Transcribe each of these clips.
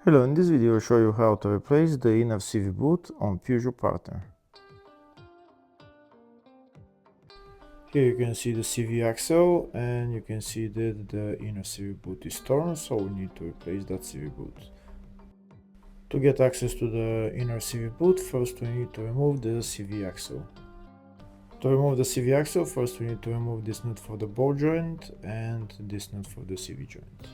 Hello, in this video I'll show you how to replace the inner CV boot on Peugeot Partner. Here you can see the CV axle and you can see that the inner CV boot is torn, so we need to replace that CV boot. To get access to the inner CV boot, first we need to remove the CV axle. To remove the CV axle, first we need to remove this nut for the ball joint and this nut for the CV joint.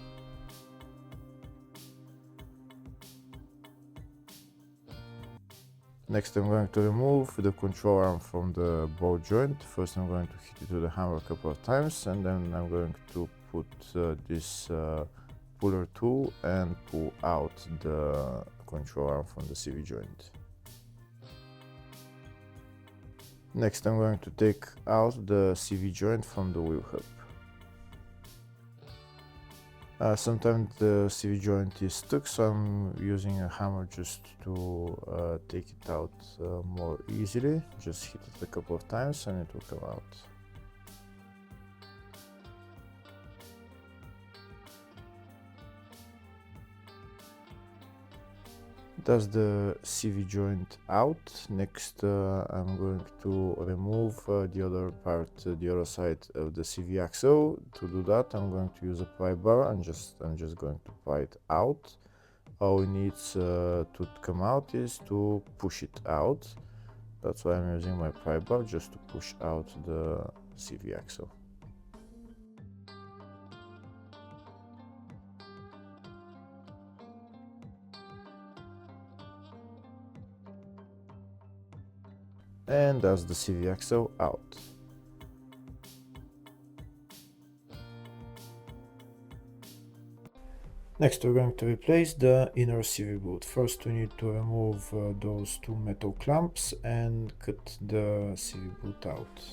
Next I'm going to remove the control arm from the ball joint. First I'm going to hit it with the hammer a couple of times, and then I'm going to put this puller tool and pull out the control arm from the CV joint. Next I'm going to take out the CV joint from the wheel hub. Sometimes the CV joint is stuck, so I'm using a hammer just to take it out more easily. Just hit it a couple of times and it will come out. That's the CV joint out. Next I'm going to remove the other part, the other side of the CV axle. To do that I'm going to use a pry bar and I'm just going to pry it out. All it needs to come out is to push it out. That's why I'm using my pry bar, just to push out the CV axle. And that's the CV axle out. Next we're going to replace the inner CV boot. First we need to remove those two metal clamps and cut the CV boot out.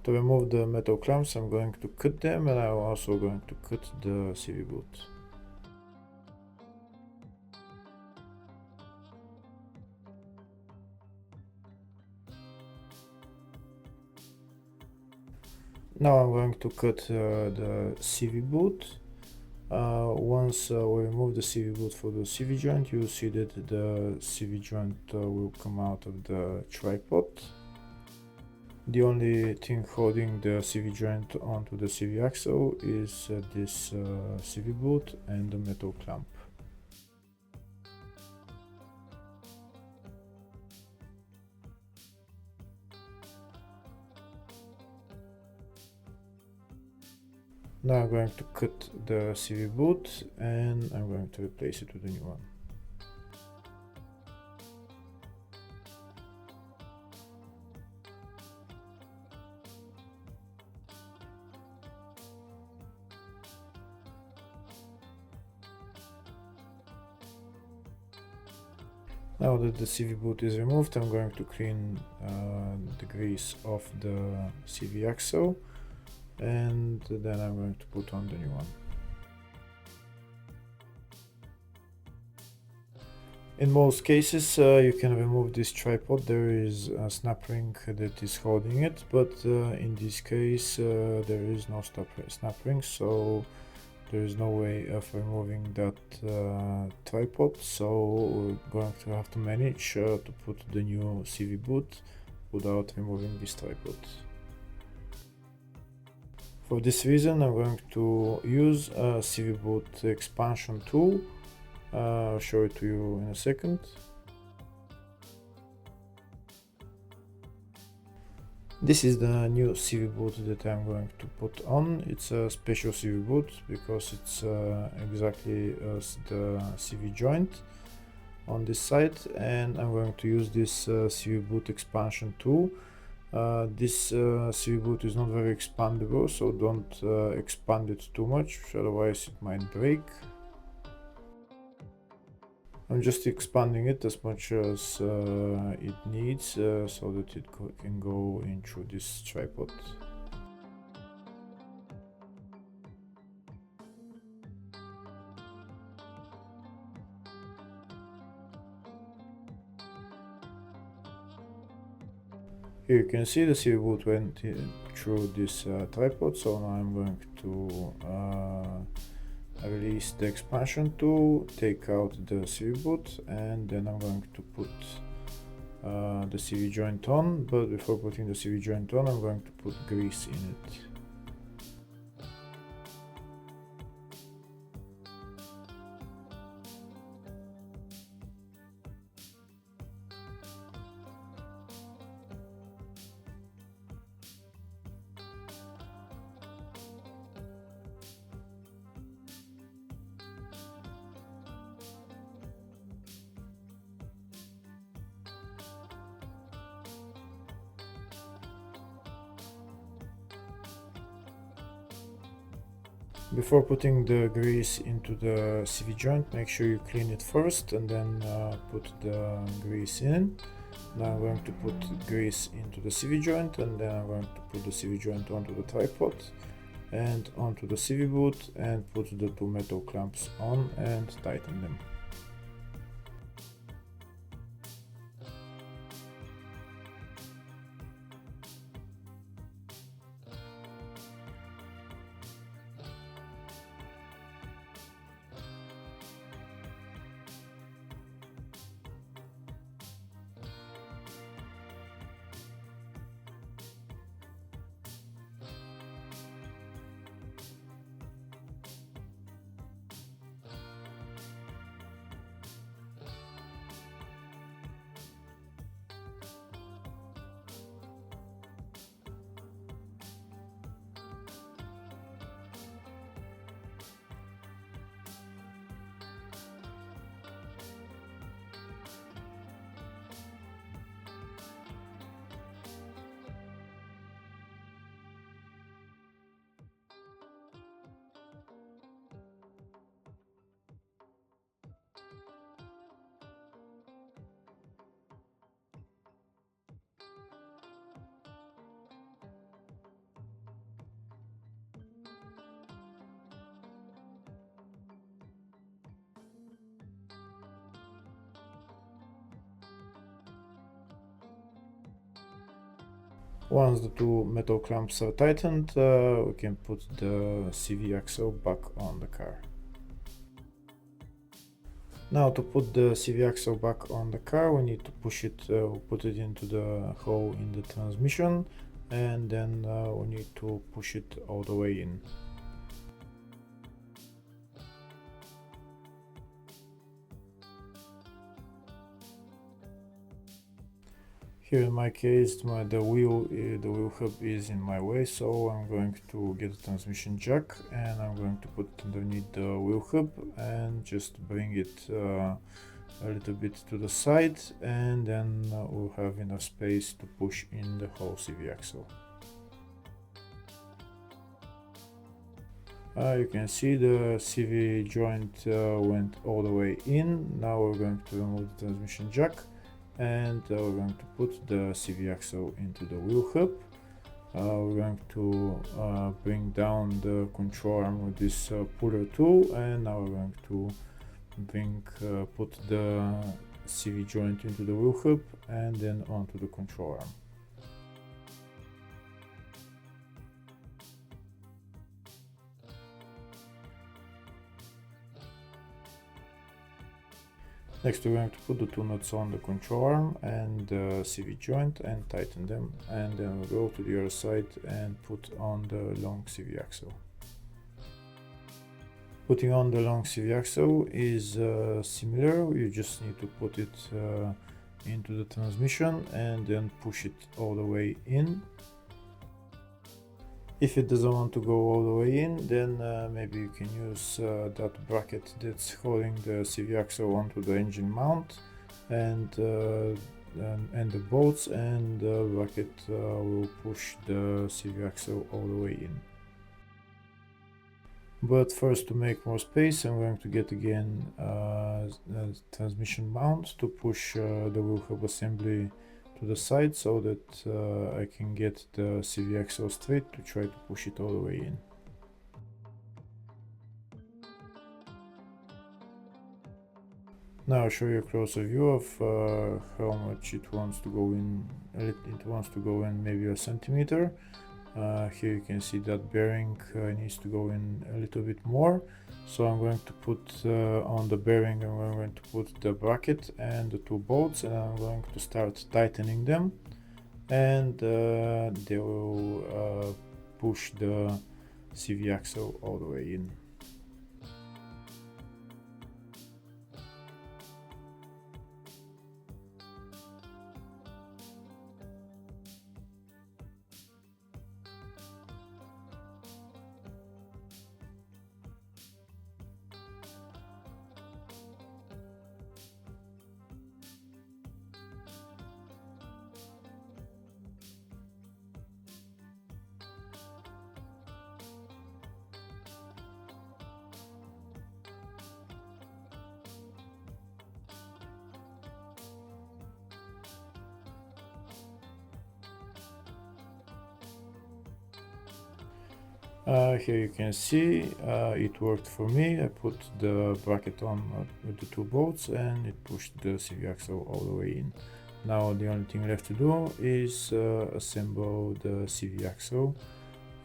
To remove the metal clamps I'm going to cut them, and I'm also going to cut the CV boot. Now I'm going to cut the CV boot. Once we remove the CV boot for the CV joint, you'll see that the CV joint will come out of the tripod. The only thing holding the CV joint onto the CV axle is this CV boot and the metal clamp. Now I'm going to cut the CV boot and I'm going to replace it with a new one. Now that the CV boot is removed, I'm going to clean the grease off the CV axle, and then I'm going to put on the new one. In most cases you can remove this tripod. There is a snap ring that is holding it, but in this case there is no snap ring, so there is no way of removing that tripod, so we're going to have to manage to put the new CV boot without removing this tripod. For this reason I'm going to use a CV boot expansion tool. I'll show it to you in a second. This is the new CV boot that I'm going to put on. It's a special CV boot because it's exactly as the CV joint on this side, and I'm going to use this CV boot expansion tool. This CV boot is not very expandable, so don't expand it too much, otherwise it might break. I'm just expanding it as much as it needs so that it can go in through this tripod. Here you can see the CV boot went through this tripod, so now I'm going to release the expansion tool, take out the CV boot, and then I'm going to put the CV joint on. But before putting the CV joint on, I'm going to put grease in it. Before putting the grease into the CV joint, make sure you clean it first and then put the grease in. Now I'm going to put grease into the CV joint, and then I'm going to put the CV joint onto the tripod and onto the CV boot and put the two metal clamps on and tighten them. Once the two metal clamps are tightened, we can put the CV axle back on the car. Now to put the CV axle back on the car, we need to push it, put it into the hole in the transmission, and then we need to push it all the way in. Here in my case, the wheel hub is in my way, so I'm going to get a transmission jack and I'm going to put it underneath the wheel hub and just bring it a little bit to the side, and then we'll have enough space to push in the whole CV axle. You can see the CV joint went all the way in. Now we're going to remove the transmission jack, and we're going to put the CV axle into the wheel hub. We're going to bring down the control arm with this puller tool, and now we're going to put the CV joint into the wheel hub and then onto the control arm. Next, we're going to put the two nuts on the control arm and the CV joint and tighten them, and then we'll go to the other side and put on the long CV axle. Putting on the long CV axle is similar. You just need to put it into the transmission and then push it all the way in. If it doesn't want to go all the way in, then maybe you can use that bracket that's holding the CV axle onto the engine mount and the bolts, and the bracket will push the CV axle all the way in. But first, to make more space, I'm going to get again a transmission mount to push the wheel hub assembly to the side so that I can get the CV axle straight to try to push it all the way in. Now I'll show you a closer view of how much it wants to go in. It wants to go in maybe a centimeter, Here you can see that bearing needs to go in a little bit more, so I'm going to put on the bearing, I'm going to put the bracket and the two bolts, and I'm going to start tightening them, and they will push the CV axle all the way in. Here you can see it worked for me. I put the bracket on with the two bolts and it pushed the CV axle all the way in. Now the only thing left to do is assemble the CV axle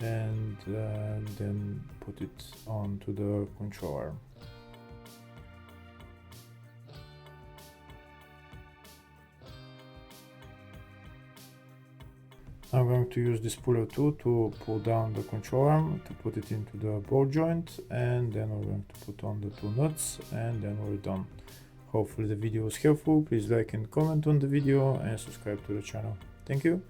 and then put it onto the control arm. I'm going to use this puller tool to pull down the control arm to put it into the ball joint, and then we're going to put on the two nuts, and then we're done. Hopefully the video was helpful. Please like and comment on the video and subscribe to the channel. Thank you.